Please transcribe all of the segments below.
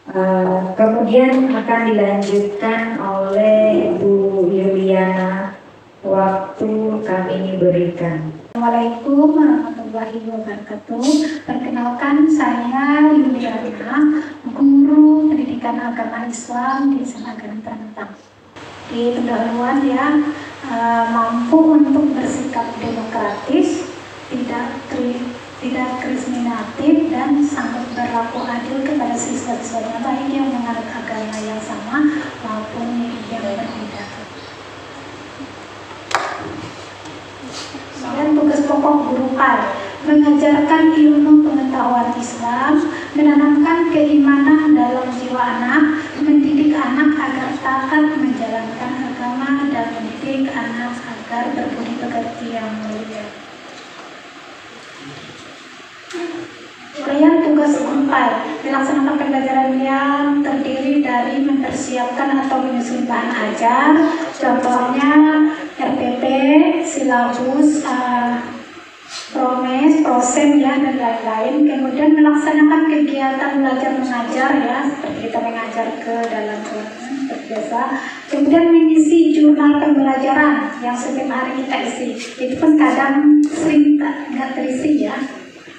Kemudian akan dilanjutkan oleh Bu Yuliana. Waktu kami berikan. Assalamualaikum warahmatullahi wabarakatuh. Perkenalkan, saya Yuliana, guru pendidikan agama Islam di Senagan Tanetang. Di pendahuluan ya, mampu untuk bersikap demokratis, tidak diskriminatif dan sanggup berlaku adil kepada siswa-siswanya, baik yang menganut agama yang sama maupun yang berbeda. Dan tugas pokok guru PAI mengajarkan ilmu pengetahuan Islam, menanamkan keimanan dalam jiwa anak, mendidik anak agar taat menjalankan agama, dan mendidik anak agar berbudi pekerti yang mulia. Uraian tugas guru PAI melaksanakan pembelajaran yang terdiri dari mempersiapkan atau menyusun bahan ajar, contohnya RPP, silabus, promes, prosem ya, dan lain-lain. Kemudian melaksanakan kegiatan belajar mengajar ya, seperti kita mengajar ke dalam ruangan seperti biasa. Kemudian mengisi jurnal pembelajaran yang setiap hari kita isi. Itu pun kadang sering nggak terisi ya.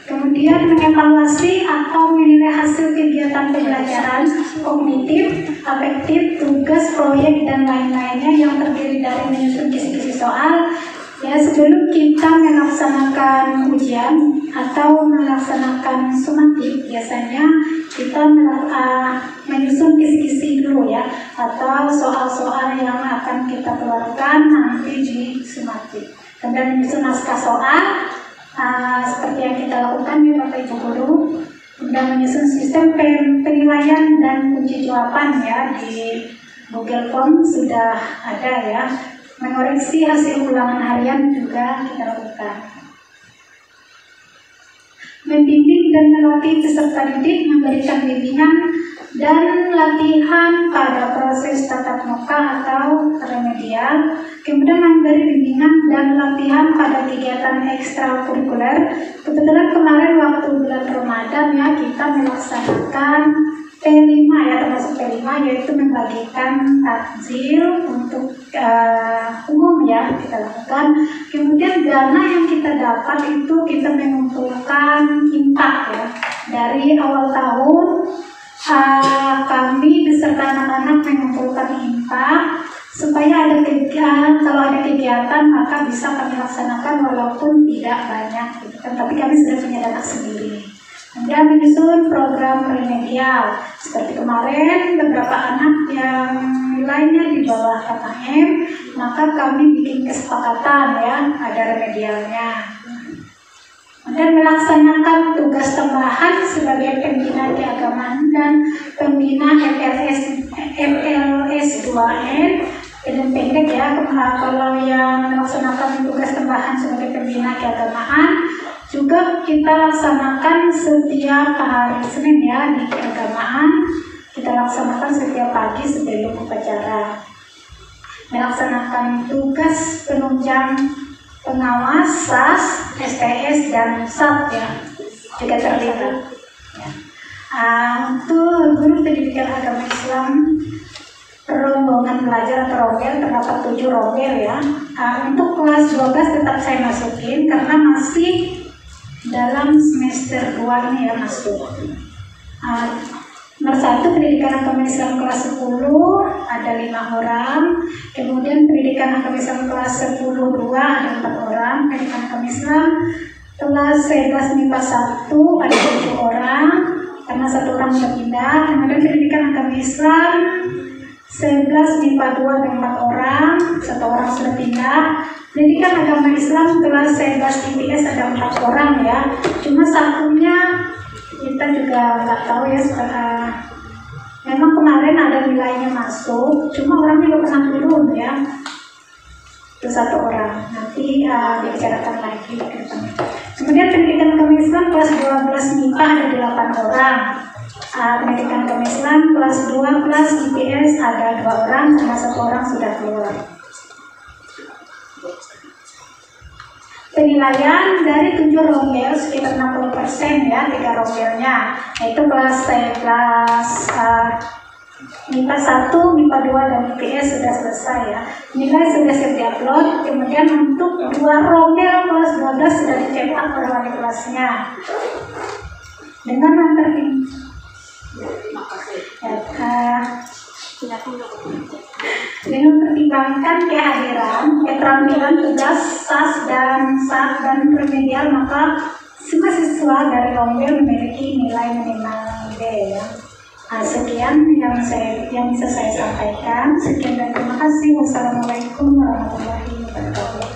Kemudian mengevaluasi atau menilai hasil kegiatan pembelajaran kognitif, afektif, tugas, proyek, dan lain-lainnya yang terdiri dari menyusun kisi-kisi soal. Ya, sebelum kita melaksanakan ujian atau melaksanakan sumatif, biasanya kita menyusun kisi-kisi dulu ya, atau soal-soal yang akan kita keluarkan nanti di sumatif. Kemudian menyusun naskah soal, seperti yang kita lakukan di Bapak Ibu Guru, dan menyusun sistem penilaian dan kunci jawaban ya, di Google Form sudah ada ya. Mengoreksi hasil ulangan harian juga kita lakukan. Membimbing dan melatih peserta didik, memberikan bimbingan dan latihan pada proses tatap muka atau remedial, kemudian memberi bimbingan dan latihan pada kegiatan ekstrakurikuler. Kebetulan kemarin waktu bulan Ramadan ya, kita melaksanakan P5 ya, termasuk P5, yaitu membagikan takjil untuk umum ya, kita lakukan. Kemudian dana yang kita dapat itu kita mengumpulkan infak ya. Dari awal tahun kami beserta anak-anak mengumpulkan infak supaya ada kegiatan, kalau ada kegiatan maka bisa kami laksanakan walaupun tidak banyak gitu kan, tapi kami sudah punya dana sendiri. Kemudian menyusun program remedial, seperti kemarin beberapa anak yang nilainya di bawah KKM, maka kami bikin kesepakatan ya, ada remedialnya. Kemudian melaksanakan tugas tambahan sebagai pembina keagamaan dan pembina FLS 2N, dan pendek ya. Kalau yang melaksanakan tugas tambahan sebagai pembina keagamaan, juga kita laksanakan setiap hari Senin ya, di keagamaan kita laksanakan setiap pagi sebelum upacara. Melaksanakan tugas penunjang pengawas SAS, STS, dan SAT ya, juga terlibat ya. Untuk guru pendidikan agama Islam rombongan belajar atau rombel terdapat 7 rombel ya. Untuk kelas 12 tetap saya masukin karena masih dalam semester 2 ini ya masuk. Nomor 1 pendidikan agama Islam kelas 10 ada 5 orang. Kemudian pendidikan agama Islam kelas 10-2 ada 4 orang. Pendidikan agama Islam kelas 11 MIPA 1 ada 7 orang karena 1 orang sudah pindah. Kemudian pendidikan agama Islam 11 MIPA 2 ada 4 orang, 1 orang sudah pindah. Pendidikan agama Islam kelas 11 IPS ada 4 orang ya. Cuma satunya kita juga nggak tahu ya. Memang kemarin ada nilainya masuk, cuma orangnya belum pernah turun ya. Itu 1 orang. Nanti dibicarakan lagi. Kemudian pendidikan agama Islam kelas 12 MIPA ada 8 orang. Pendidikan agama Islam kelas 12 IPS ada 2 orang, karena 1 orang sudah keluar. penilaian dari 7 rombel sekitar 60% ya, 3 rombelnya. Itu kelas MIPA 1, MIPA 2, dan IPS sudah selesai ya. Nilai sudah siap diupload. Kemudian untuk 2 rombel kelas 12 sudah dicetak oleh wali kelasnya. Dengan mempertimbangkan kehadiran, keterampilan tugas, SAS dan remedial, maka semua siswa dari rombel memiliki nilai minimal D ya. Sekian yang bisa saya sampaikan. Sekian dan terima kasih. Wassalamualaikum warahmatullahi wabarakatuh.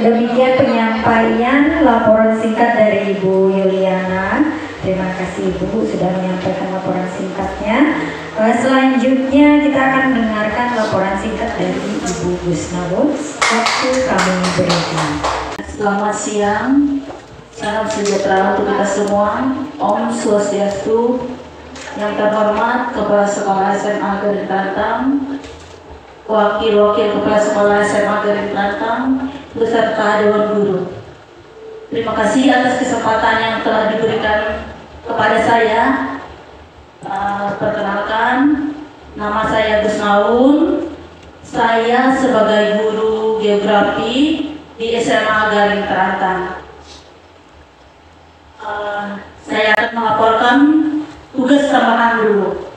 Demikian penyampaian laporan singkat dari Ibu Yuliana. Terima kasih Ibu sudah menyampaikan laporan singkatnya. Selanjutnya kita akan mendengarkan laporan singkat dari Ibu Gusnawut. Waktu kami berikan. Selamat siang, salam sejahtera untuk kita semua. Om Swastiastu. Yang terhormat Kepala Sekolah SMA Garin Tantang, Wakil-wakil Kepala Sekolah SMA Garin Tantang, beserta Dewan Guru. Terima kasih atas kesempatan yang telah diberikan kepada saya. Perkenalkan, nama saya Gusnaun. Saya sebagai guru geografi di SMA Garin Tantang. Saya akan melaporkan tugas tambahan dulu,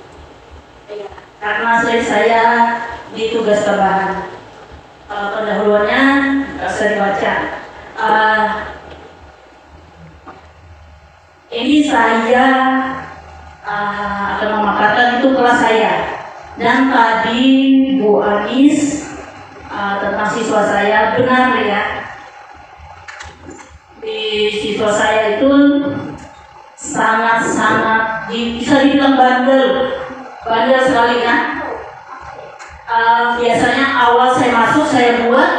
karena saya di tugas tambahan. Pendahuluannya saya baca. Ini saya akan memaparkan itu kelas saya, dan tadi Bu Anis tentang siswa saya benar ya. Di siswa saya itu sangat bisa dibilang bandel sekali kan. Biasanya awal saya masuk saya buat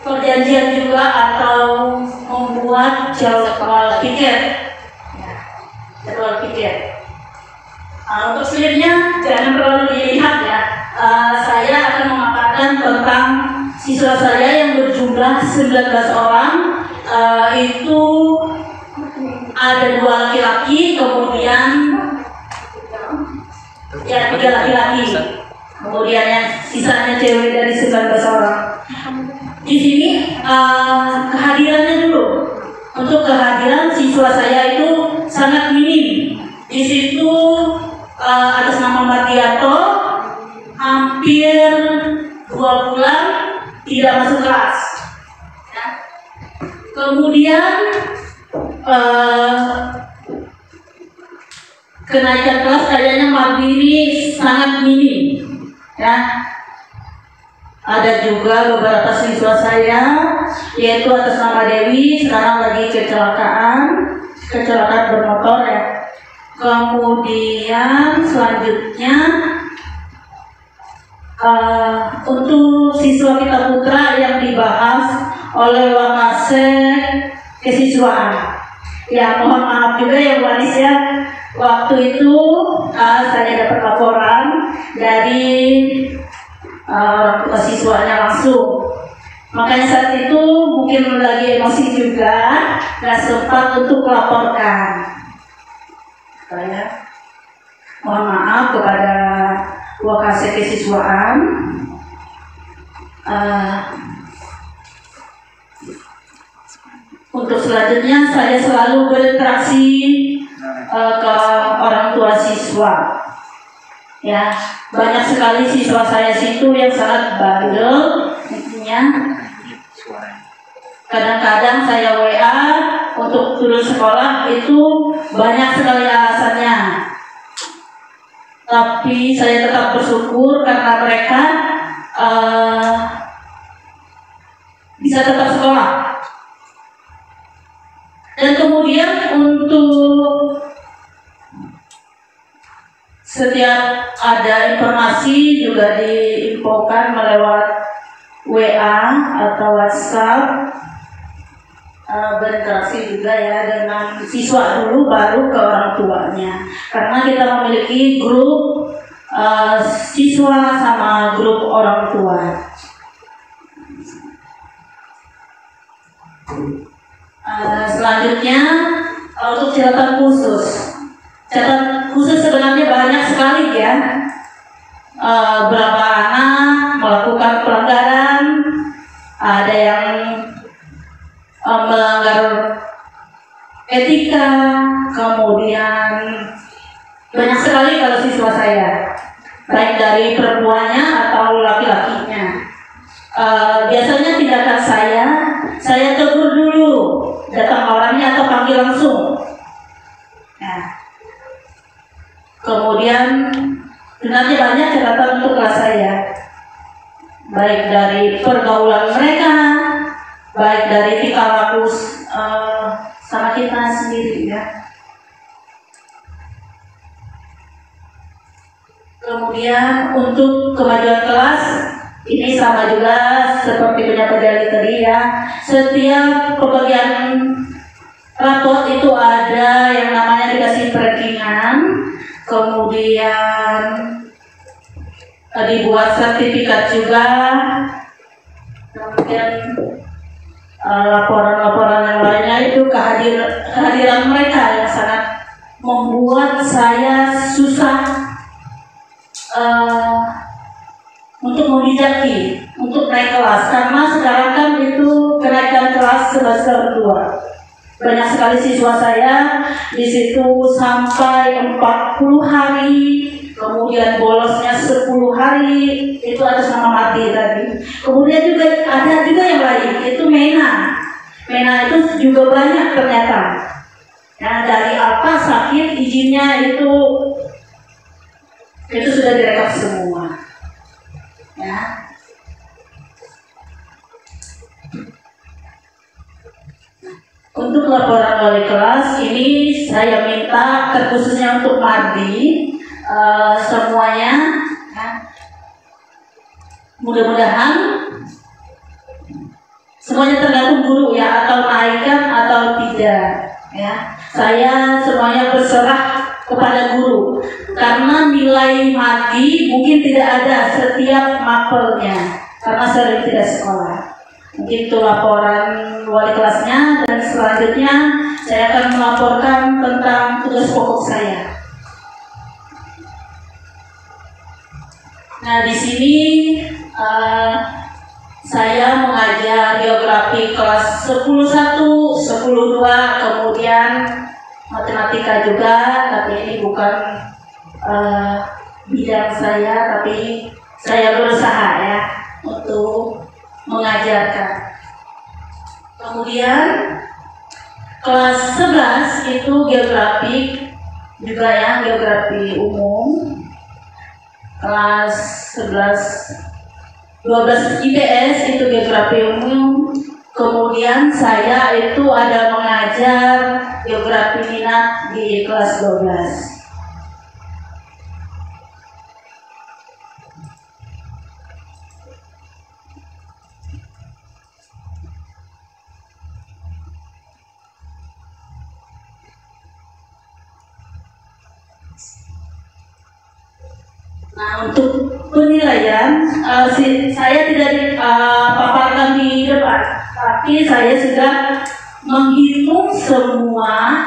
perjanjian juga atau membuat jadwal piket. Untuk slide-nya jangan terlalu dilihat ya. Saya akan memaparkan tentang siswa saya yang berjumlah 19 orang. Itu ada 2 laki-laki, kemudian ya 3 laki-laki, kemudian yang sisanya cewek dari 19 orang. Di sini kehadirannya dulu. Untuk kehadiran siswa saya itu sangat minim. Di situ atas nama Mardianto hampir 2 bulan tidak masuk kelas. Kemudian kenaikan kelas kayaknya Mardi ini sangat minim ya. Ada juga beberapa siswa saya, yaitu atas nama Dewi, sekarang lagi kecelakaan bermotor ya. Kemudian selanjutnya untuk siswa kita putra yang dibahas oleh Wakase kesiswaan. Ya mohon maaf juga ya Bu Anis ya. Waktu itu saya dapat laporan dari orang tua siswanya langsung. Makanya saat itu mungkin lagi emosi juga, nggak sempat untuk melaporkan. Saya mohon maaf kepada Wakase kesiswaan. Untuk selanjutnya saya selalu berinteraksi ke orang tua siswa. Ya, banyak sekali siswa saya situ yang sangat bandel, intinya. Kadang-kadang saya WA untuk turun sekolah itu banyak sekali alasannya. Tapi saya tetap bersyukur karena mereka bisa tetap sekolah. Dan kemudian untuk setiap ada informasi juga diinfokan melewat WA atau WhatsApp. Berinteraksi juga ya dengan siswa dulu baru ke orang tuanya, karena kita memiliki grup siswa sama grup orang tua. Selanjutnya untuk catatan khusus. Catatan khusus sebenarnya banyak sekali ya. Berapa anak melakukan pelanggaran, ada yang melanggar etika, kemudian banyak sekali kalau siswa saya, baik dari perempuannya atau laki-lakinya. Biasanya tindakan saya tegur dulu, datang orangnya atau panggil langsung. Nah, kemudian sebenarnya banyak catatan untuk kelas saya, baik dari pergaulan mereka, baik dari tingkah laku sama kita sendiri ya. Kemudian untuk kemajuan kelas ini sama juga seperti penyampaian dari tadi ya. Setiap pembagian rapot itu ada yang namanya dikasih rankingan, kemudian dibuat sertifikat juga, kemudian laporan-laporan yang lainnya itu kehadiran mereka yang sangat membuat saya susah untuk membijaki untuk naik kelas, karena sekarang kan itu kenaikan kelas semester 2. Banyak sekali siswa saya di situ sampai 40 hari, kemudian bolosnya 10 hari, itu atas nama mati tadi. Kemudian juga ada juga yang lain, itu MENA itu juga banyak ternyata. Nah, dari apa sakit izinnya itu sudah direkap semua. Ya. Untuk laporan wali kelas ini saya minta terkhususnya untuk Mardi semuanya ya. Mudah-mudahan semuanya tergantung guru ya, atau naikkan atau tidak ya. Saya semuanya berserah kepada guru, karena nilai Mardi mungkin tidak ada setiap mapelnya karena sering tidak sekolah. Mungkin itu laporan wali kelasnya, dan selanjutnya saya akan melaporkan tentang tugas pokok saya. Nah, di sini saya mengajar geografi kelas 10-1, 10-2, kemudian matematika juga, tapi ini bukan bidang saya, tapi saya berusaha ya untuk mengajarkan. Kemudian kelas 11 itu geografi juga ya, geografi umum. Kelas 12 IPS itu geografi umum. Kemudian saya itu ada mengajar geografi minat di kelas 12. Nah, untuk penilaian saya tidak paparkan di depan, tapi saya sudah menghitung semua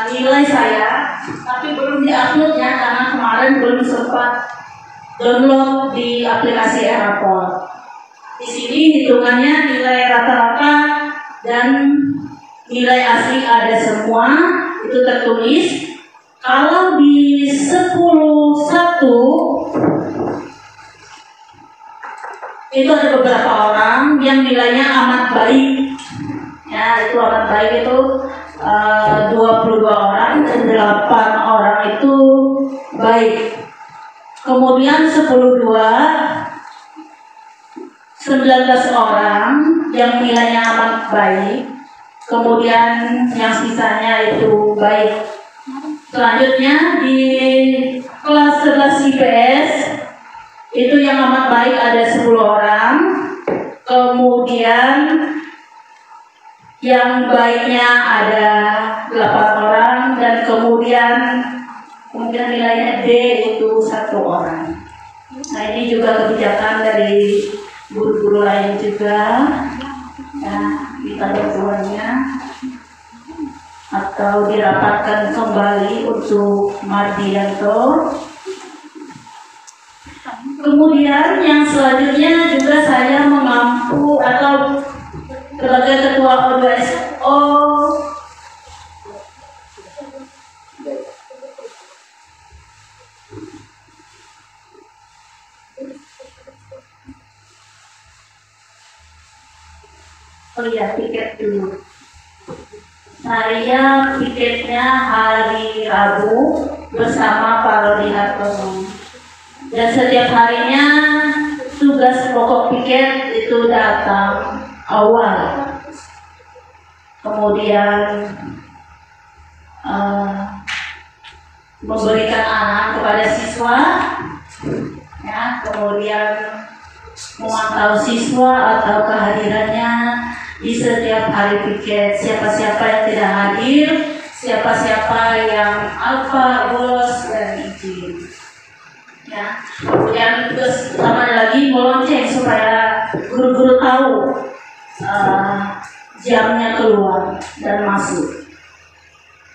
nilai saya, tapi belum diupload ya, karena kemarin belum sempat download di aplikasi Eraport. Di sini hitungannya nilai rata-rata dan nilai asli ada semua, itu tertulis. Kalau di 10-1 itu ada beberapa orang yang nilainya amat baik. Ya, itu amat baik itu 22 orang dan 8 orang itu baik. Kemudian 10-2 19 orang yang nilainya amat baik. Kemudian yang sisanya itu baik. Selanjutnya di kelas 11 IPS itu yang amat baik ada 10 orang. Kemudian yang baiknya ada 8 orang, dan kemudian nilainya D itu 1 orang. Nah, ini juga kebijakan dari guru-guru lain juga. Nah, kita berduanya atau dirapatkan kembali untuk Mardianto. Kemudian yang selanjutnya juga saya mengampu atau sebagai ketua O2SO tiket dulu. Saya piketnya hari Rabu bersama Pak Rodi Hartono. Dan setiap harinya tugas pokok piket itu datang awal. Kemudian memberikan arahan kepada siswa, ya, kemudian memantau siswa atau kehadirannya di setiap hari piket, siapa-siapa yang tidak hadir, siapa-siapa yang alfa, bolos, dan izin. Ya, kemudian tugas utamanya lagi melonceng supaya guru-guru tahu jamnya keluar dan masuk.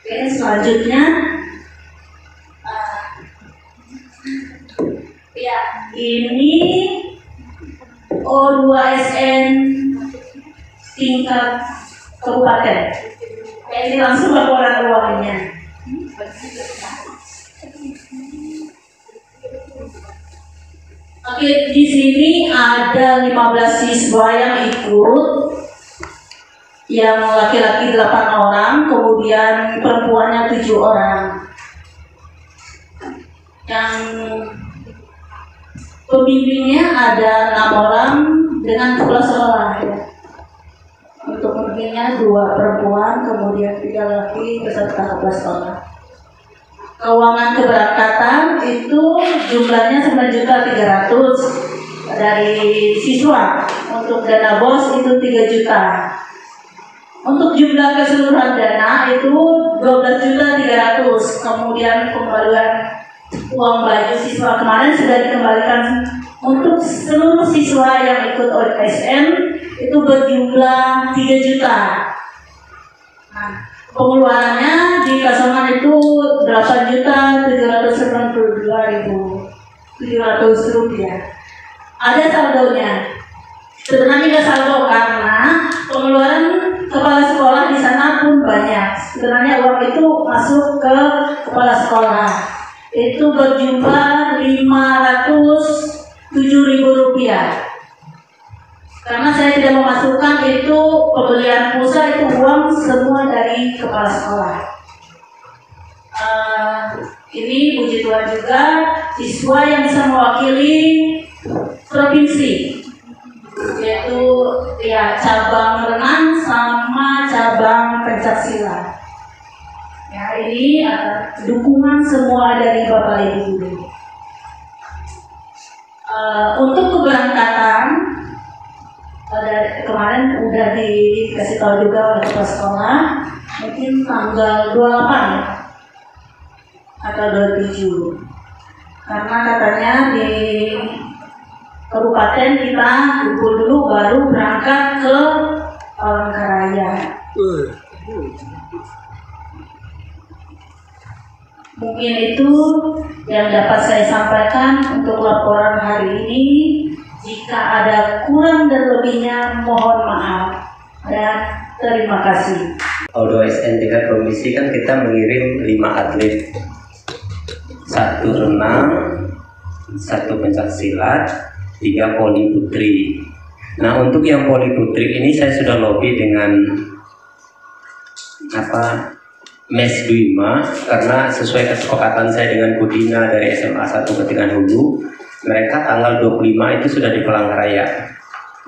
Oke, selanjutnya ya ini O2SN tingkat kabupaten. Ini langsung laporan uangnya. Oke, di sini ada 15 siswa yang ikut, yang laki-laki 8 orang, kemudian perempuannya 7 orang. Yang pembimbingnya ada 6 orang dengan kepala sekolah. Ya. Untuk pembimbingnya 2 perempuan, kemudian 3 laki beserta kepala sekolah. Keuangan keberangkatan itu jumlahnya 9.300.000 dari siswa. Untuk dana bos itu 3 juta. Untuk jumlah keseluruhan dana itu 12.300.000. Kemudian pembalian uang baju siswa kemarin sudah dikembalikan untuk seluruh siswa yang ikut OSM itu berjumlah 3 juta. Nah, pengeluarannya di Kasongan itu 8.792.700 rupiah. Ada saldonya. Sebenarnya nggak saldo karena pengeluaran kepala sekolah di sana pun banyak. Sebenarnya uang itu masuk ke kepala sekolah. Itu berjumlah 507.000 rupiah. Karena saya tidak memasukkan itu pembelian pulsa, itu uang semua dari kepala sekolah. Ini puji Tuhan juga siswa yang bisa mewakili provinsi, yaitu ya cabang renang sama cabang pencaksilat. Ya, ini dukungan semua dari Bapak Ibu guru. Untuk keberangkatan kemarin udah dikasih tahu juga oleh kepala sekolah, mungkin tanggal 28 ya, atau 27, karena katanya di kabupaten kita kumpul dulu baru berangkat ke Palangkaraya. Mungkin itu yang dapat saya sampaikan untuk laporan hari ini. Jika ada kurang dan lebihnya mohon maaf dan terima kasih. O2SN tingkat provinsi kan kita mengirim 5 atlet, 1 renang, 1 pencaksilat, 3 voli putri. Nah, untuk yang voli putri ini saya sudah lobby dengan Mes Duima, karena sesuai kesepakatan saya dengan Budina dari SMA 1 Ketingan Hulu, mereka tanggal 25 itu sudah di Palangkaraya.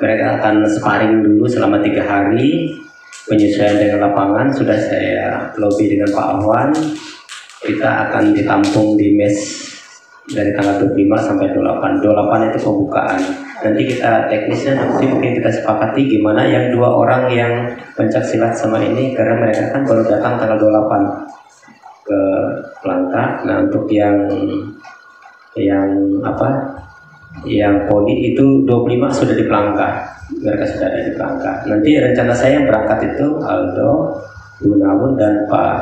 Mereka akan sparring dulu selama 3 hari, penyesuaian dengan lapangan. Sudah saya lobby dengan Pak Ahwan, kita akan ditampung di mes dari tanggal 25 sampai 28. 28 itu pembukaan. Nanti kita teknisnya nanti mungkin kita sepakati gimana yang 2 orang yang pencaksilat sama ini, karena mereka kan baru datang tanggal 28 ke Langka. Nah, untuk yang Yang poli itu 25 sudah di Pelangka, mereka sudah ada di Pelangka. Nanti rencana saya yang berangkat itu Aldo, Gunawan dan Pak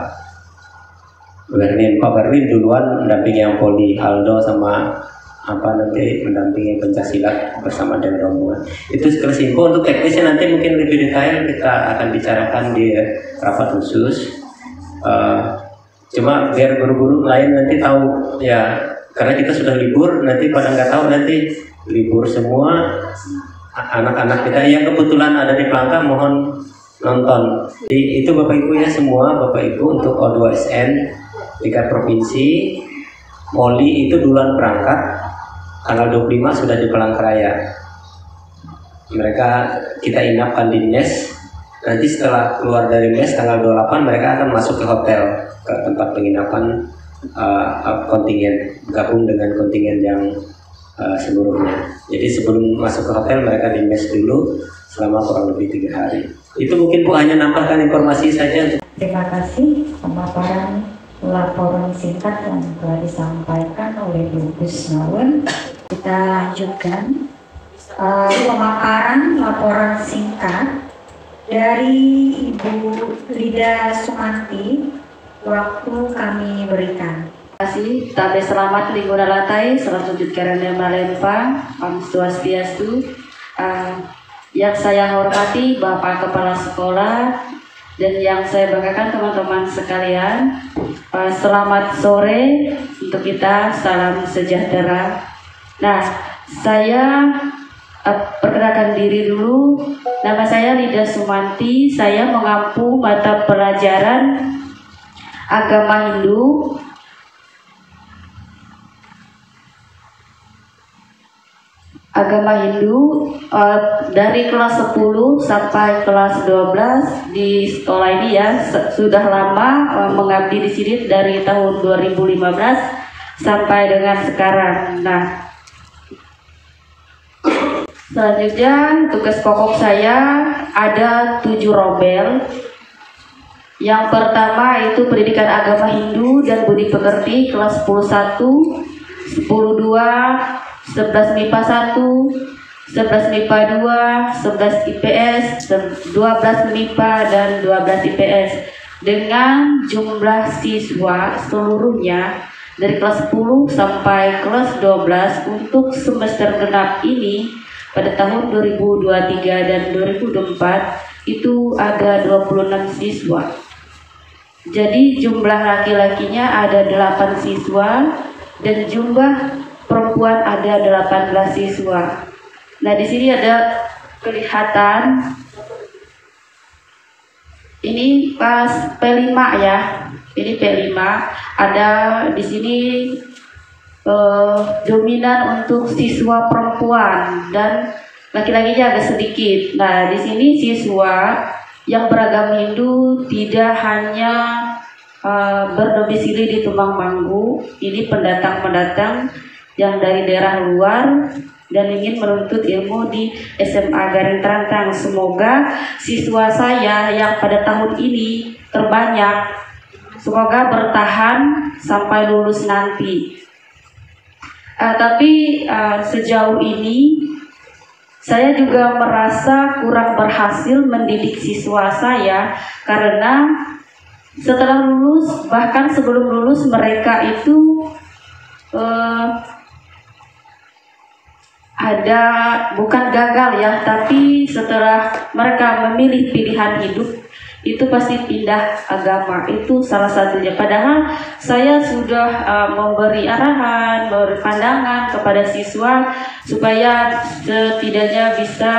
Berlin. Pak Berlin duluan mendampingi yang poli, Aldo sama nanti mendampingi pencaksilat bersama dengan rombongan. Itu sekelas info. Untuk teknisnya nanti mungkin lebih detail kita akan bicarakan di rapat khusus. Cuma biar guru-guru lain nanti tahu ya, karena kita sudah libur, nanti pada nggak tahu nanti libur semua anak-anak kita yang kebetulan ada di Pelangka mohon nonton. Jadi itu Bapak Ibu ya semua, Bapak Ibu untuk O2SN 3 provinsi, Poli itu duluan berangkat tanggal 25 sudah di Palangkaraya. Mereka kita inapkan di mes. Nanti setelah keluar dari mes tanggal 28 mereka akan masuk ke hotel, ke tempat penginapan kontingen, gabung dengan kontingen yang seluruhnya. Jadi sebelum masuk ke hotel mereka di mes dulu selama kurang lebih 3 hari. Itu mungkin Bu hanya nambahkan informasi saja. Terima kasih pemaparan laporan singkat yang telah disampaikan oleh Bu Gusnawan. Kita lanjutkan pemaparan laporan singkat dari Ibu Lida Sumanti. Waktu kami berikan. Terima kasih. Tabe selamat Lingguna Latai, selamat wujud karena Malempa, Om Swastiastu. Yang saya hormati Bapak Kepala Sekolah dan yang saya banggakan teman-teman sekalian. Selamat sore untuk kita, salam sejahtera. Nah, saya perkenalkan diri dulu. Nama saya Lida Sumanti. Saya mengampu mata pelajaran agama Hindu dari kelas 10 sampai kelas 12 di sekolah ini ya. Sudah lama mengabdi di sini dari tahun 2015 sampai dengan sekarang. Nah, selanjutnya tugas pokok saya ada 7 rombel. Yang pertama itu pendidikan agama Hindu dan budi pekerti kelas 10-1, 10-2, 11 MIPA 1, 11 MIPA 2, 11 IPS, 12 MIPA dan 12 IPS dengan jumlah siswa seluruhnya dari kelas 10 sampai kelas 12 untuk semester genap ini pada tahun 2023 dan 2024 itu ada 26 siswa. Jadi jumlah laki-lakinya ada 8 siswa dan jumlah perempuan ada 18 siswa. Nah, di sini ada kelihatan ini pas P5 ya. Ini P5 ada di sini dominan untuk siswa perempuan dan laki-lakinya agak sedikit. Nah, di sini siswa yang beragama Hindu tidak hanya berdomisili di Tumangmanggu. Ini pendatang-pendatang yang dari daerah luar dan ingin menuntut ilmu di SMA Garing Terantang. Semoga siswa saya yang pada tahun ini terbanyak, semoga bertahan sampai lulus nanti. Tapi sejauh ini saya juga merasa kurang berhasil mendidik siswa saya karena setelah lulus, bahkan sebelum lulus mereka itu ada bukan gagal ya, tapi setelah mereka memilih pilihan hidup itu pasti pindah agama, itu salah satunya. Padahal saya sudah memberi arahan, memberi pandangan kepada siswa supaya setidaknya bisa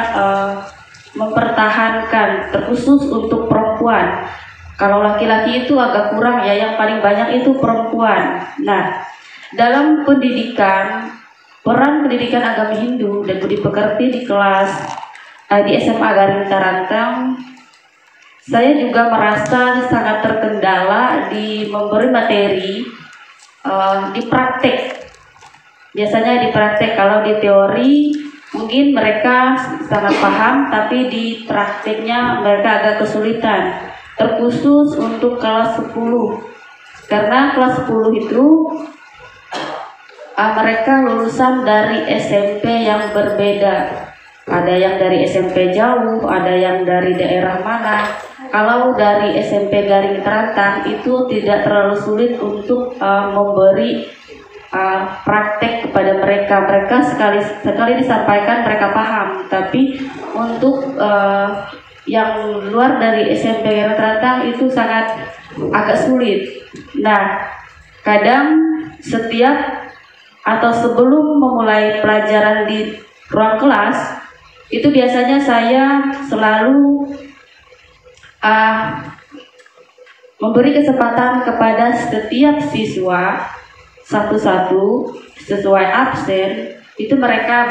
mempertahankan, terkhusus untuk perempuan. Kalau laki-laki itu agak kurang ya, yang paling banyak itu perempuan. Nah, dalam pendidikan, peran pendidikan agama Hindu dan budi pekerti di kelas di SMA Garing Tarantang, saya juga merasa sangat terkendala di memberi materi di praktek. Biasanya di praktek, kalau di teori mungkin mereka sangat paham, tapi di prakteknya mereka agak kesulitan. Terkhusus untuk kelas 10. Karena kelas 10 itu mereka lulusan dari SMP yang berbeda. Ada yang dari SMP jauh, ada yang dari daerah mana. Kalau dari SMP Garing Terantang itu tidak terlalu sulit untuk memberi praktek kepada mereka. Mereka sekali disampaikan mereka paham. Tapi untuk yang luar dari SMP Garing Terantang itu sangat agak sulit. Nah, kadang setiap atau sebelum memulai pelajaran di ruang kelas itu biasanya saya selalu memberi kesempatan kepada setiap siswa satu-satu sesuai absen. Itu mereka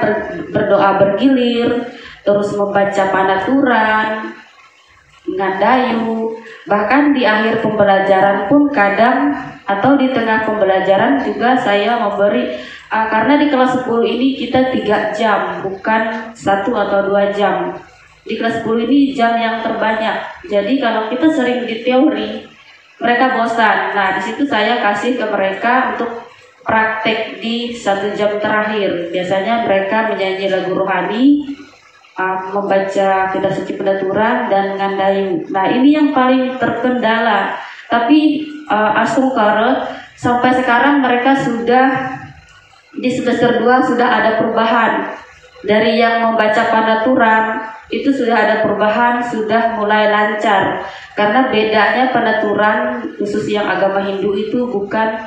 berdoa bergilir, terus membaca panaturan, ngandayu, bahkan di akhir pembelajaran pun kadang atau di tengah pembelajaran juga saya memberi karena di kelas 10 ini kita 3 jam, bukan 1 atau 2 jam. Di kelas 10 ini jam yang terbanyak. Jadi kalau kita sering di teori, mereka bosan. Nah, di situ saya kasih ke mereka untuk praktek di 1 jam terakhir. Biasanya mereka menyanyi lagu rohani, membaca kitab suci penaturan dan ngandayu. Nah, ini yang paling terkendala. Tapi asungkara sampai sekarang mereka sudah di semester 2 sudah ada perubahan. Dari yang membaca penaturan itu sudah ada perubahan, sudah mulai lancar. Karena bedanya penaturan khusus yang agama Hindu itu bukan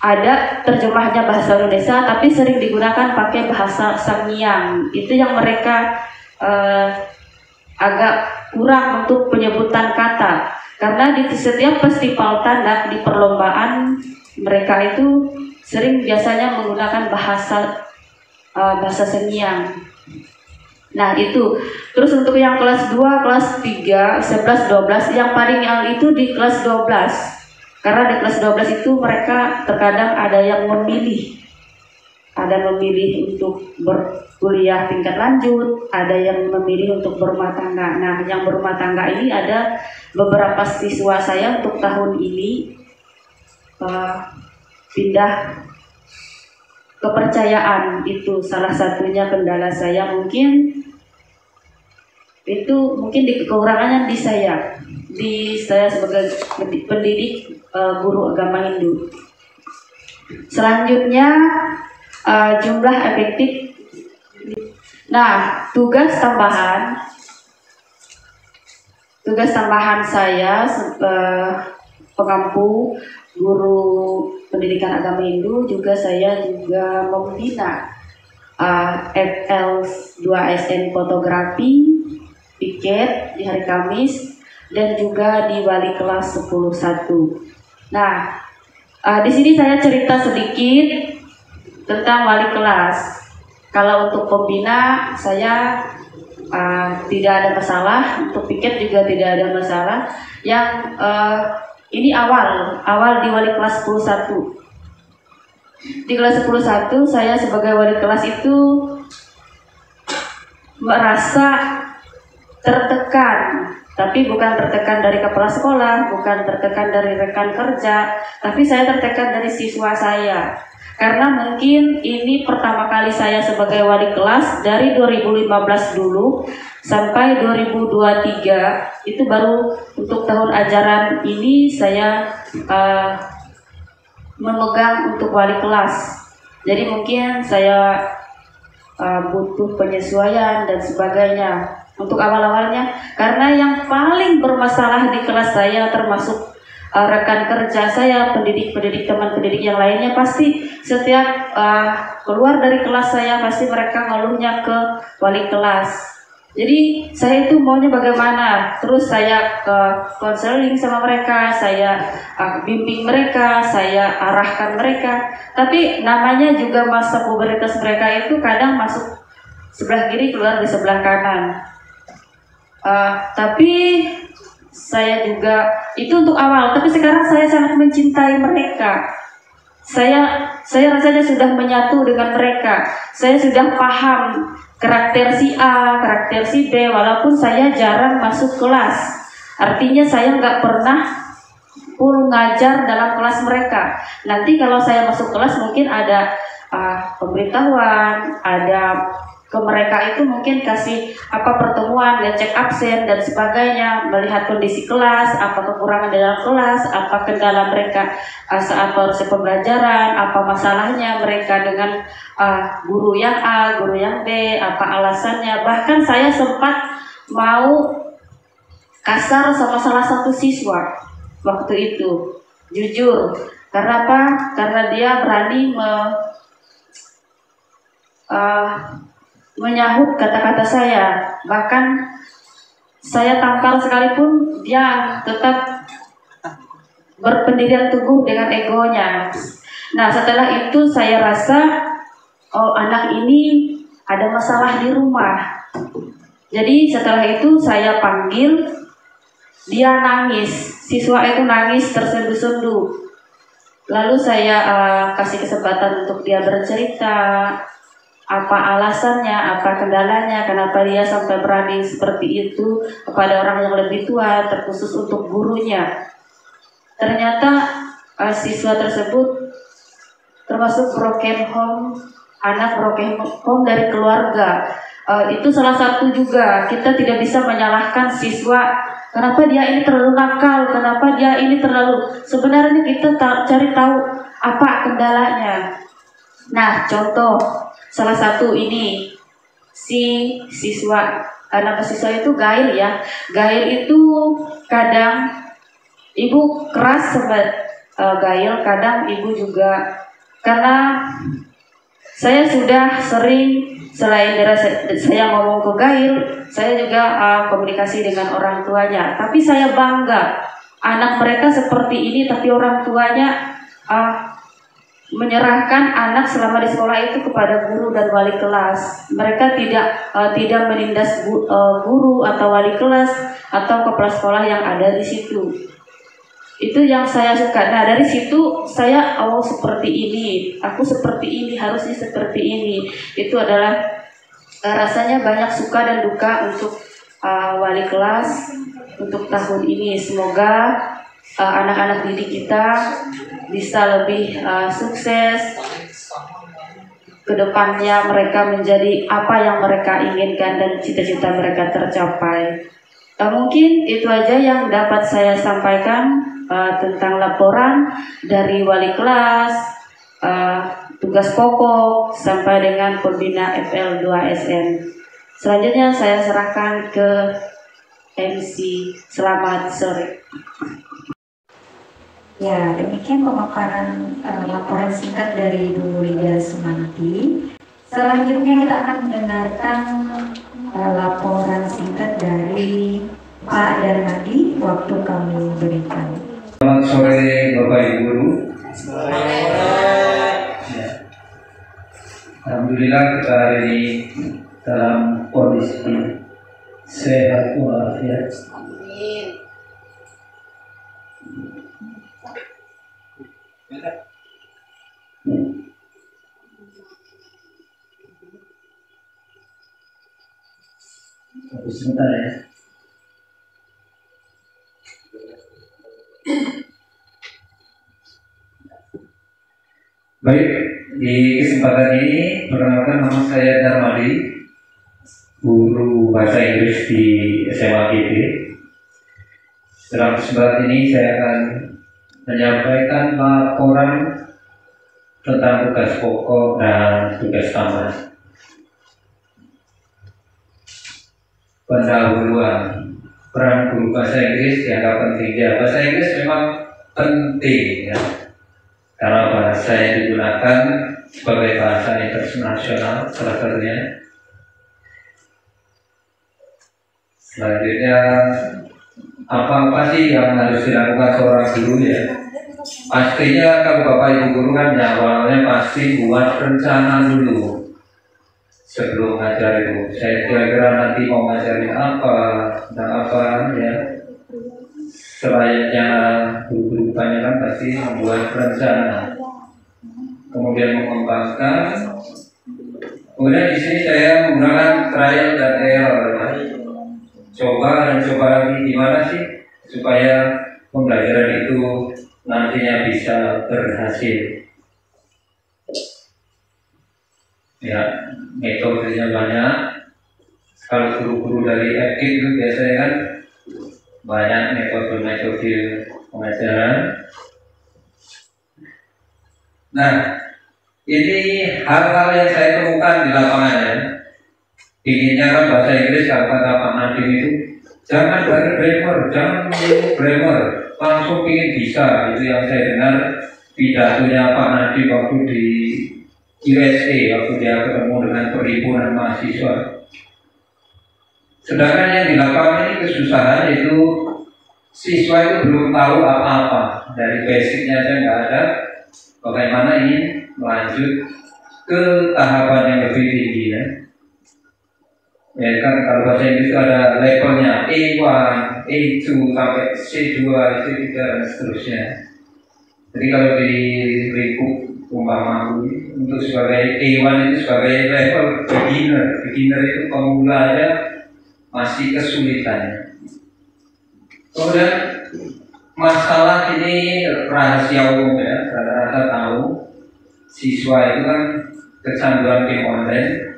ada terjemahnya bahasa Indonesia, tapi sering digunakan pakai bahasa Sangyang. Itu yang mereka agak kurang untuk penyebutan kata. Karena di setiap festival tandak di perlombaan mereka itu sering biasanya menggunakan bahasa Sangyang. Nah, itu. Terus untuk yang kelas 2, kelas 3, 11, 12 yang paling itu di kelas 12. Karena di kelas 12 itu mereka terkadang ada yang memilih. Ada memilih untuk berkuliah tingkat lanjut, ada yang memilih untuk berumah tangga. Nah, yang berumah tangga ini ada beberapa siswa saya untuk tahun ini pindah kepercayaan. Itu salah satunya kendala saya. Mungkin itu di kekurangannya di saya sebagai pendidik guru agama Hindu. Selanjutnya jumlah efektif. Nah, tugas tambahan saya pengampu guru pendidikan agama Hindu, juga saya juga membina FL2SN fotografi piket di hari Kamis dan juga di wali kelas 10-1. Nah, di sini saya cerita sedikit tentang wali kelas. Kalau untuk pembina saya tidak ada masalah, untuk piket juga tidak ada masalah. Yang ini awal di wali kelas 10-1. Di kelas 10-1 saya sebagai wali kelas itu merasa tertekan, tapi bukan tertekan dari kepala sekolah, bukan tertekan dari rekan kerja, tapi saya tertekan dari siswa saya. Karena mungkin ini pertama kali saya sebagai wali kelas dari 2015 dulu sampai 2023, itu baru untuk tahun ajaran ini saya memegang untuk wali kelas. Jadi mungkin saya butuh penyesuaian dan sebagainya untuk awal-awalnya, karena yang paling bermasalah di kelas saya termasuk rekan kerja saya, pendidik teman pendidik yang lainnya, pasti setiap keluar dari kelas saya pasti mereka ngeluhnya ke wali kelas. Jadi saya itu maunya bagaimana, terus saya konseling sama mereka, saya bimbing mereka, saya arahkan mereka. Tapi namanya juga masa pubertas mereka itu kadang masuk sebelah kiri keluar di sebelah kanan. Tapi saya juga itu untuk awal, tapi sekarang saya sangat mencintai mereka. Saya rasanya sudah menyatu dengan mereka. Saya sudah paham karakter si A, karakter si B, walaupun saya jarang masuk kelas. Artinya saya nggak pernah full ngajar dalam kelas mereka. Nanti kalau saya masuk kelas mungkin ada pemberitahuan, ada ke mereka itu mungkin kasih pertemuan, ngecek absen dan sebagainya, melihat kondisi kelas, apa kekurangan dalam kelas, apa kendala mereka saat proses pembelajaran, apa masalahnya mereka dengan guru yang A, guru yang B, apa alasannya. Bahkan saya sempat mau kasar sama salah satu siswa waktu itu, jujur. Karena apa? Karena dia berani menyahut kata-kata saya. Bahkan saya tampar sekalipun dia tetap berpendirian teguh dengan egonya. Nah, setelah itu saya rasa anak ini ada masalah di rumah. Jadi setelah itu saya panggil, dia nangis. Siswa itu nangis tersendu-sendu. Lalu saya kasih kesempatan untuk dia bercerita, apa alasannya, apa kendalanya, kenapa dia sampai berani seperti itu kepada orang yang lebih tua, terkhusus untuk gurunya. Ternyata siswa tersebut termasuk broken home, anak broken home dari keluarga. Itu salah satu juga, kita tidak bisa menyalahkan siswa kenapa dia ini terlalu nakal, kenapa dia ini terlalu, sebenarnya kita cari tahu apa kendalanya. Nah, contoh salah satu ini, si siswa, nama siswa itu Gail ya. Gail itu kadang ibu keras sama Gail, kadang ibu juga, karena saya sudah sering, selain dari saya ngomong ke Gail, saya juga komunikasi dengan orang tuanya. Tapi saya bangga, anak mereka seperti ini, tapi orang tuanya menyerahkan anak selama di sekolah itu kepada guru dan wali kelas. Mereka tidak menindas guru atau wali kelas atau kepala sekolah yang ada di situ. Itu yang saya suka. Nah, dari situ saya seperti ini, aku seperti ini, harusnya seperti ini. Itu adalah rasanya banyak suka dan duka untuk wali kelas untuk tahun ini. Semoga anak-anak didik kita bisa lebih sukses ke depannya, mereka menjadi apa yang mereka inginkan dan cita-cita mereka tercapai. Mungkin itu aja yang dapat saya sampaikan tentang laporan dari wali kelas, tugas pokok sampai dengan pembina FL2SN. Selanjutnya saya serahkan ke MC. Selamat sore. Ya, demikian pemaparan laporan singkat dari Ibu Lydia Sumanti. Selanjutnya kita akan mendengarkan laporan singkat dari Pak Darmadi. Waktu kami berikan. Selamat sore Bapak Ibu Guru. Ya. Alhamdulillah kita hari ini dalam kondisi sehat walafiat. Sebentar ya. Baik, di kesempatan ini perkenalkan nama saya Darmadi, guru bahasa Inggris di SMA GD. Dalam kesempatan ini saya akan menyampaikan laporan tentang tugas pokok dan tugas tambahan. Pendahuluan, peran guru bahasa Inggris dianggap penting. Ya, bahasa Inggris memang penting ya, karena bahasa yang digunakan sebagai bahasa internasional salah satunya. Selanjutnya, apa sih yang harus dilakukan seorang guru ya? Pastinya kalau Bapak Ibu guru kan ya, awalnya pasti buat rencana dulu sebelum ngajar itu. Saya kira-kira nanti mau ngajarin apa dan apa ya. Selayaknya guru-guru kan pasti membuat rencana, kemudian mengembangkan. Kemudian di sini saya menggunakan trial dan error ya. Coba dan coba lagi, gimana sih supaya pembelajaran itu nantinya bisa berhasil. Ya, metodenya banyak. Kalau guru-guru dari FK itu biasanya kan banyak metode-metode pengajaran. Nah, ini hal-hal yang saya temukan di lapangan ya. Inginnya kan bahasa Inggris kalau kata Pak Nadiem itu jangan dari grammar, jangan meniru grammar, langsung ingin bisa. Itu yang saya dengar pidatonya Pak Nadiem waktu di USA, waktu dia ketemu dengan perhimpunan mahasiswa. Sedangkan yang di lapangan ini kesusahan itu siswa itu belum tahu apa-apa, dari basicnya aja nggak ada. Bagaimana ingin melanjut ke tahapan yang lebih tinggi ya. Ya kan kalau bahasa Inggris itu ada levelnya A1, A2 sampai C2, C3 dan seterusnya. Jadi kalau di lingkup umpama untuk sebagai A1 itu sebagai level beginner itu pemula aja masih kesulitan. Kemudian masalah ini rahasia umum ya, rata-rata tahu siswa itu kan kecanduan game online.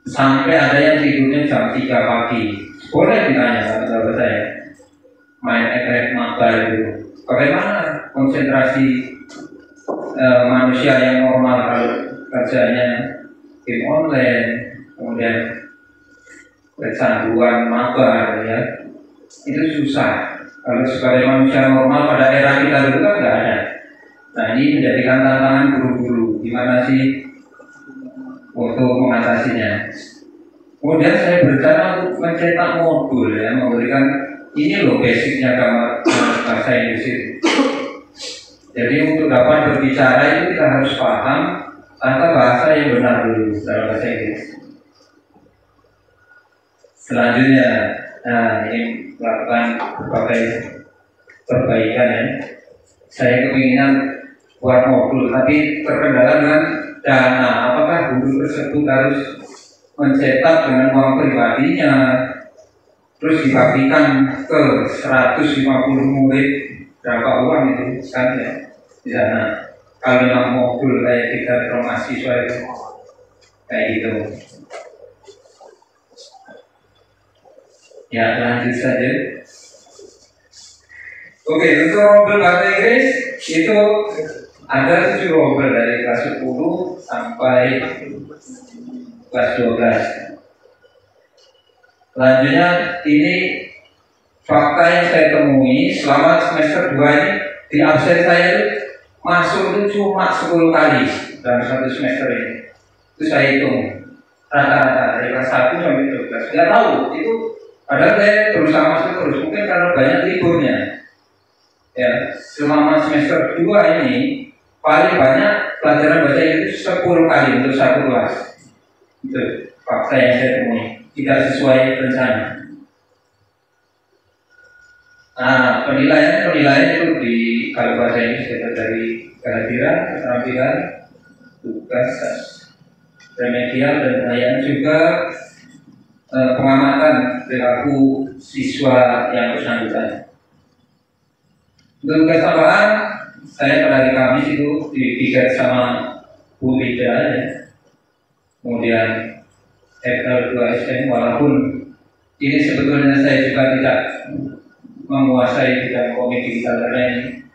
Sampai ada yang tidurnya jam 3 pagi. Boleh ditanya kalau saya main ekret mabar itu. Bagaimana konsentrasi manusia yang normal kalau kerjanya game online, kemudian kecanduan mabar ya, itu susah. Kalau sebagai manusia normal pada era kita dulu kan nggak ada. Nah ini menjadikan tantangan guru-guru. Gimana sih untuk mengatasinya? Kemudian saya berencana untuk mencetak modul ya, memberikan ini loh basicnya gambar bahasa Inggris. Jadi untuk dapat berbicara itu kita harus paham tata bahasa yang benar dulu dalam bahasa Inggris. Selanjutnya, nah ini melakukan berbagai perbaikan ya. Saya keinginan buat modul, tapi terkendala dengan dana. Apakah guru tersebut harus mencetak dengan uang pribadinya, terus dibagikan ke 150 murid, berapa uang itu kan ya di sana? Kalau memang modul kayak kita mahasiswa itu kayak gitu. Ya lanjut saja. Oke, untuk rombel bahasa Inggris itu ada 7 rombel dari kelas 10 sampai kelas 12. Selanjutnya ini fakta yang saya temui selama semester 2 ini di absen saya itu masuk itu cuma 10 kali dalam satu semester ini. Itu saya hitung rata-rata dari kelas 1 sampai 12. Nggak tahu itu, padahal saya berusaha masuk terus, mungkin karena banyak liburnya. Ya, selama semester 2 ini paling banyak pelajaran bahasa Inggris 10 kali untuk satu kelas. Itu fakta yang saya temui, tidak sesuai rencana. Nah, penilaian itu di kalau bahasa Inggris itu dari kehadiran, keterampilan, tugas, remedial dan penilaian juga pengamatan perilaku siswa yang bersangkutan. Untuk tugas tambahan, saya pada hari Kamis itu dipikat sama Bu Lida ya. Kemudian FL2SM, walaupun ini sebetulnya saya juga tidak menguasai bidang komik digital karena ini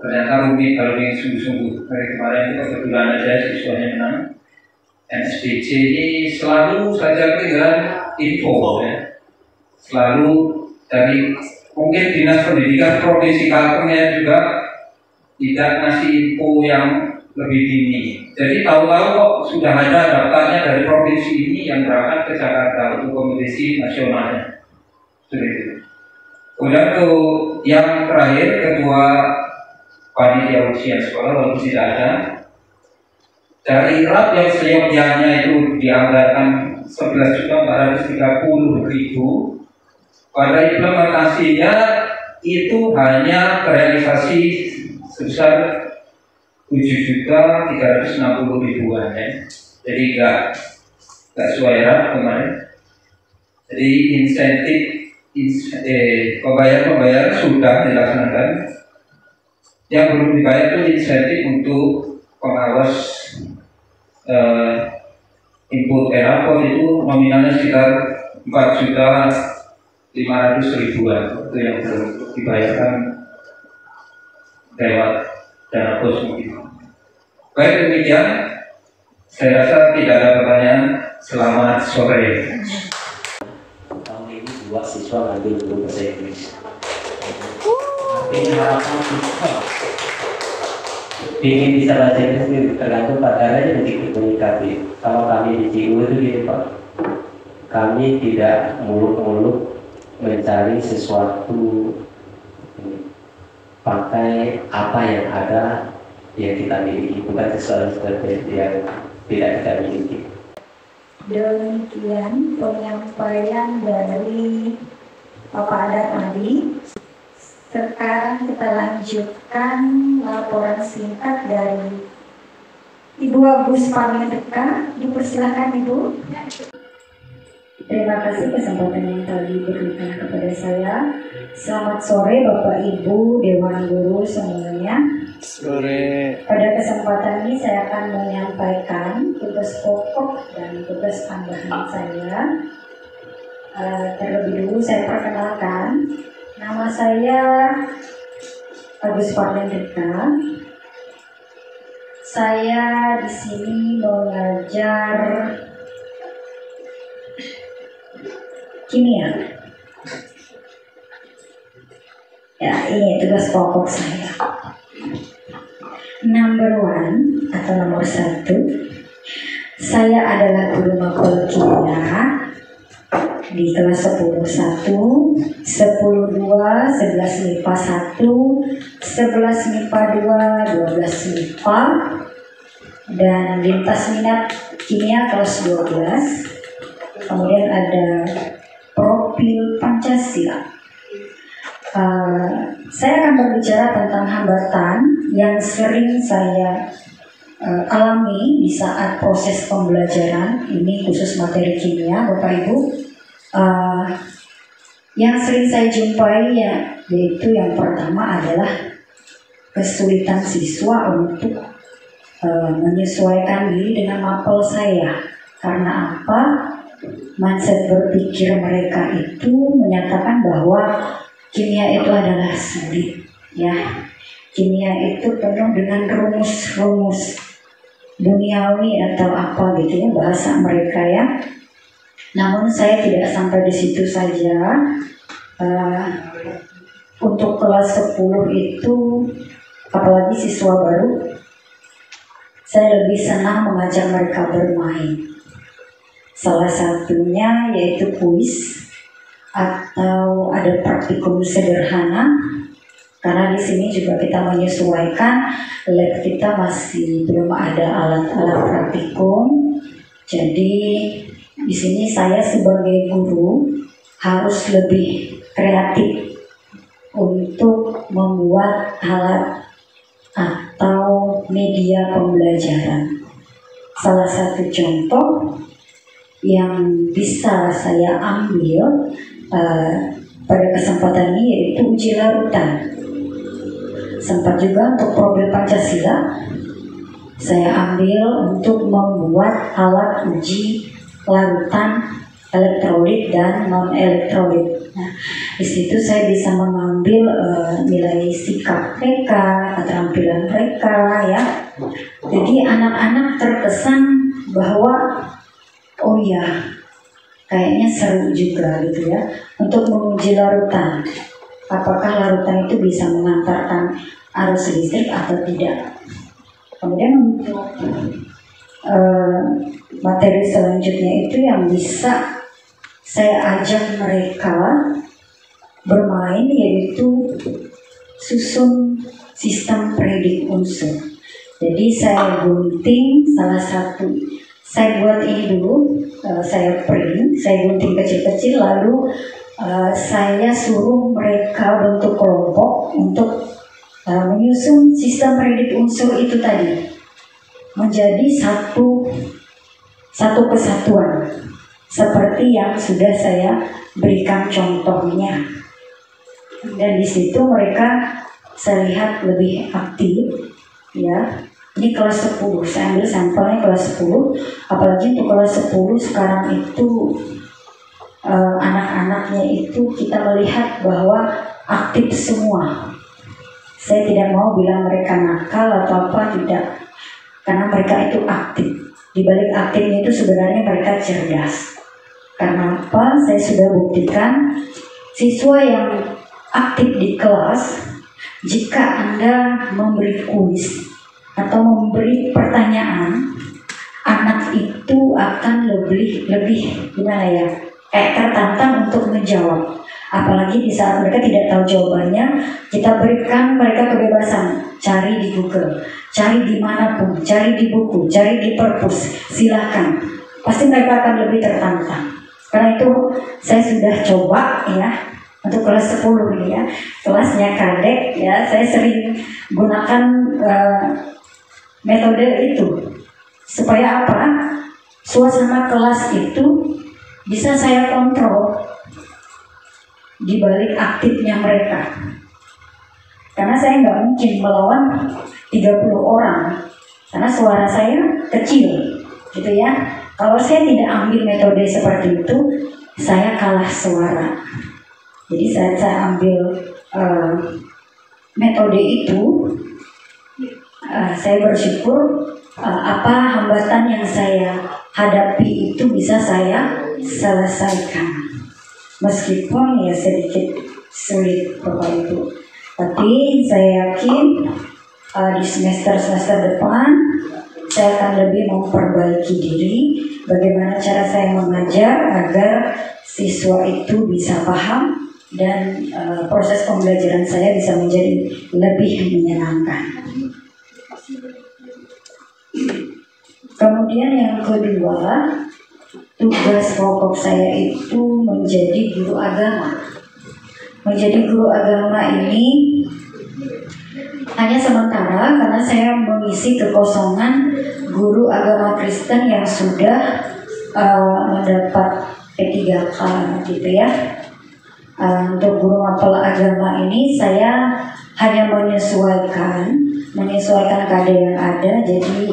ternyata rumit kalau ingin sungguh-sungguh. Dari kemarin itu kebetulan aja siswanya menang. SDC ini selalu saja ketinggalan info ya. Selalu dari mungkin dinas pendidikan provinsi Kaltengnya juga tidak ngasih info yang lebih dini. Jadi tahu-tahu kok sudah ada daftarnya dari provinsi ini yang berangkat ke Jakarta untuk kompetisi nasionalnya. Seperti itu. Kemudian untuk yang terakhir, ketua panitia ujian sekolah walaupun tidak ada, dari RAP yang seyogyanya itu dianggarkan 11.430.000, pada implementasinya itu hanya terrealisasi sebesar 7.360.000-an ya. Jadi nggak sesuai RAP kemarin. Jadi insentif pembayaran sudah dilaksanakan. Yang belum dibayar itu insentif untuk pengawas input rapor itu nominalnya sekitar 4.500.000-an itu yang belum dibayarkan lewat dana pos mungkin. Baik, demikian saya rasa tidak ada pertanyaan. Selamat sore. Tahun ini 2 siswa ngambil guru bahasa Inggris. Ini harapan siswa ingin bisa bahasa Inggris tergantung pada caranya untuk komunikasi. Kalau kami di CU itu gini Pak, kami tidak muluk-muluk mencari sesuatu, pakai apa yang ada yang kita miliki, bukan sesuatu yang tidak kita miliki. Demikian penyampaian dari Bapak Adat tadi. Sekarang kita lanjutkan laporan singkat dari Ibu Agus Parmedeka. Dipersilakan Ibu. Terima kasih kesempatan yang tadi diberikan kepada saya. Selamat sore Bapak Ibu, Dewan Guru semuanya. Sore. Pada kesempatan ini saya akan menyampaikan tugas pokok dan tugas tambahan saya. Terlebih dulu saya perkenalkan, nama saya Agus Parmedeka. Saya di sini mengajar kimia. Ya, ini tugas pokok saya. Number 1 atau nomor 1, saya adalah guru mapel kimia di kelas 10-1, 10-2, 11 MIPA 1, 11 MIPA 2, 12 MIPA, dan lintas minat kimia kelas 12. Kemudian ada profil Pancasila. Saya akan berbicara tentang hambatan yang sering saya alami di saat proses pembelajaran ini, khusus materi kimia, Bapak Ibu. Yang sering saya jumpai yaitu yang pertama adalah kesulitan siswa untuk menyesuaikan diri dengan mapel saya. Karena apa? Mindset berpikir mereka itu menyatakan bahwa kimia itu adalah sulit, ya. Kimia itu penuh dengan rumus-rumus duniawi atau apa gitu ya, bahasa mereka ya. Namun saya tidak sampai di situ saja. Untuk kelas 10 itu, apalagi siswa baru, saya lebih senang mengajak mereka bermain. Salah satunya yaitu kuis atau ada praktikum sederhana, karena di sini juga kita menyesuaikan, lab kita masih belum ada alat-alat praktikum. Jadi di sini saya sebagai guru harus lebih kreatif untuk membuat alat atau media pembelajaran. Salah satu contoh yang bisa saya ambil pada kesempatan ini yaitu uji larutan. Sempat juga untuk profil Pancasila saya ambil untuk membuat alat uji larutan elektrolit dan non elektrolit. Nah, di situ saya bisa mengambil nilai sikap mereka, keterampilan mereka ya. Jadi anak-anak terkesan bahwa oh ya, kayaknya seru juga gitu ya untuk menguji larutan. Apakah larutan itu bisa mengantarkan arus listrik atau tidak. Kemudian untuk materi selanjutnya itu yang bisa saya ajak mereka bermain yaitu susun sistem predik unsur. Jadi saya gunting salah satu, saya buat ini dulu, saya print, saya gunting kecil-kecil, lalu saya suruh mereka bentuk kelompok untuk menyusun sistem predik unsur itu tadi menjadi satu kesatuan. seperti yang sudah saya berikan contohnya. Dan di situ mereka saya lihat lebih aktif, ya. Ini kelas 10, saya ambil sampelnya kelas 10, apalagi untuk kelas 10 sekarang itu anak-anaknya itu kita melihat bahwa aktif semua. Saya tidak mau bilang mereka nakal atau apa, tidak, karena mereka itu aktif. Di balik aktifnya itu sebenarnya mereka cerdas. Karena apa? Saya sudah buktikan siswa yang aktif di kelas, jika Anda memberi kuis atau memberi pertanyaan, anak itu akan lebih gimana ya, tertantang untuk menjawab. Apalagi di saat mereka tidak tahu jawabannya, kita berikan mereka kebebasan, cari di Google, cari dimanapun, cari di buku, cari di perpus, silakan. Pasti mereka akan lebih tertantang. Karena itu saya sudah coba, ya, untuk kelas 10 ini, ya, kelasnya kadek, ya, saya sering gunakan metode itu supaya apa? Suasana kelas itu bisa saya kontrol di balik aktifnya mereka. Karena saya nggak mungkin melawan 30 orang karena suara saya kecil, gitu ya. Kalau saya tidak ambil metode seperti itu, saya kalah suara. Jadi saya ambil metode itu. Saya bersyukur apa hambatan yang saya hadapi itu bisa saya selesaikan, meskipun ya sedikit sulit Bapak Ibu. Tapi saya yakin di semester depan saya akan lebih memperbaiki diri, bagaimana cara saya mengajar agar siswa itu bisa paham dan proses pembelajaran saya bisa menjadi lebih menyenangkan. Kemudian yang kedua, tugas pokok saya itu menjadi guru agama. Menjadi guru agama ini hanya sementara karena saya mengisi kekosongan guru agama Kristen yang sudah mendapat P3K, gitu ya. Untuk guru mapel agama ini saya hanya menyesuaikan keadaan yang ada, jadi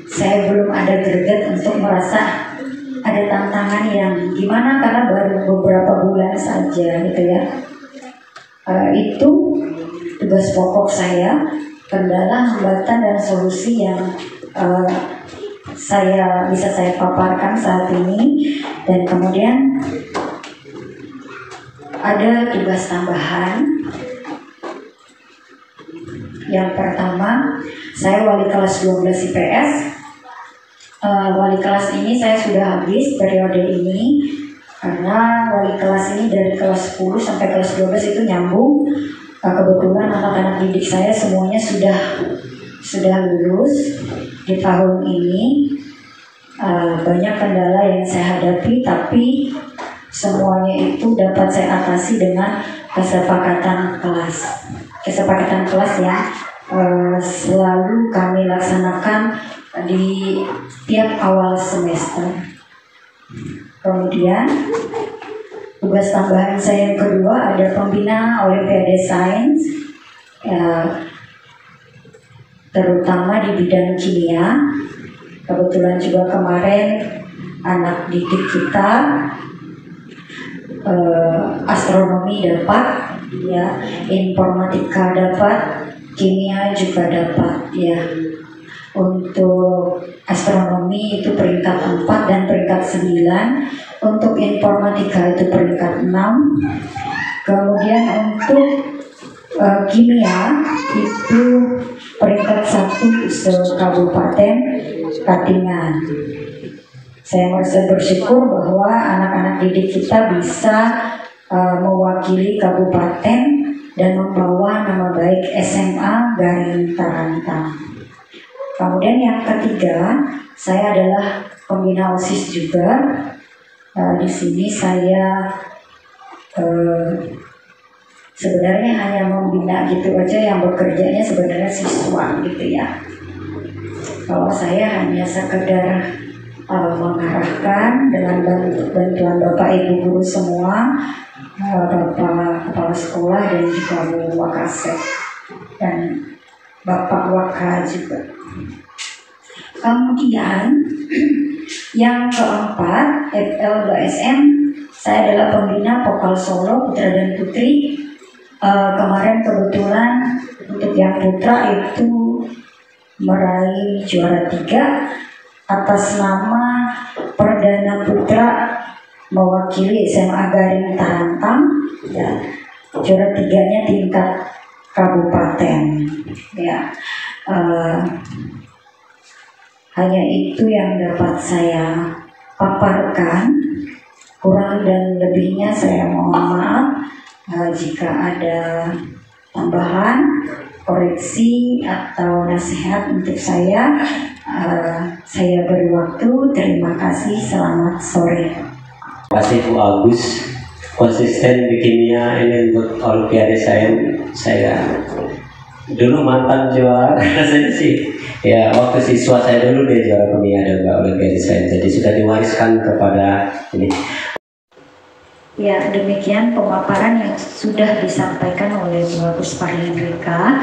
saya belum ada greget untuk merasa ada tantangan yang gimana karena baru beberapa bulan saja, gitu ya. Itu tugas pokok saya, kendala, hambatan, dan solusi yang bisa saya paparkan saat ini. Dan kemudian ada tugas tambahan. Yang pertama, saya wali kelas 12 IPS. Wali kelas ini saya sudah habis periode ini, karena wali kelas ini dari kelas 10 sampai kelas 12 itu nyambung. Kebetulan anak-anak didik saya semuanya sudah lulus di tahun ini. Banyak kendala yang saya hadapi, tapi semuanya itu dapat saya atasi dengan kesepakatan kelas ya. Selalu kami laksanakan di tiap awal semester. Kemudian tugas tambahan saya yang kedua ada pembina Olimpiade Sains, terutama di bidang kimia. Kebetulan juga kemarin anak didik kita astronomi dapat, ya, informatika dapat, kimia juga dapat, ya. Untuk astronomi itu peringkat 4 dan peringkat 9, untuk informatika itu peringkat 6. Kemudian untuk kimia itu peringkat 1 se-Kabupaten Katingan. Saya merasa bersyukur bahwa anak-anak didik kita bisa mewakili kabupaten dan membawa nama baik SMA Garing Tarantang. Kemudian yang ketiga, saya adalah pembina OSIS juga. Di sini saya sebenarnya hanya membina gitu aja, yang bekerjanya sebenarnya siswa, gitu ya. Kalau saya hanya sekedar mengarahkan dengan bantuan Bapak Ibu guru semua, Bapak Kepala Sekolah dan juga Bu Wakasek dan Bapak Waka juga. Kemudian yang keempat, FL2SM, saya adalah pembina Vokal Solo Putra dan Putri. Kemarin kebetulan untuk yang putra itu meraih juara 3 atas nama Perdana Putra mewakili SMA Garing Tarantang, ya, juara 3-nya tingkat kabupaten, ya. Hanya itu yang dapat saya paparkan. Kurang dan lebihnya saya mohon maaf. Jika ada tambahan, koreksi atau nasihat untuk saya beri waktu. Terima kasih. Selamat sore. Terima kasih Bu Agus, konsisten bikinnya ini untuk Olimpiade saya dulu mantan juara saya sih. Ya, waktu siswa saya dulu dia juara pemilihan Mbak Olimpiade saya, jadi sudah diwariskan kepada ini. Ya, demikian pemaparan yang sudah disampaikan oleh Bu Agus Parlendrika.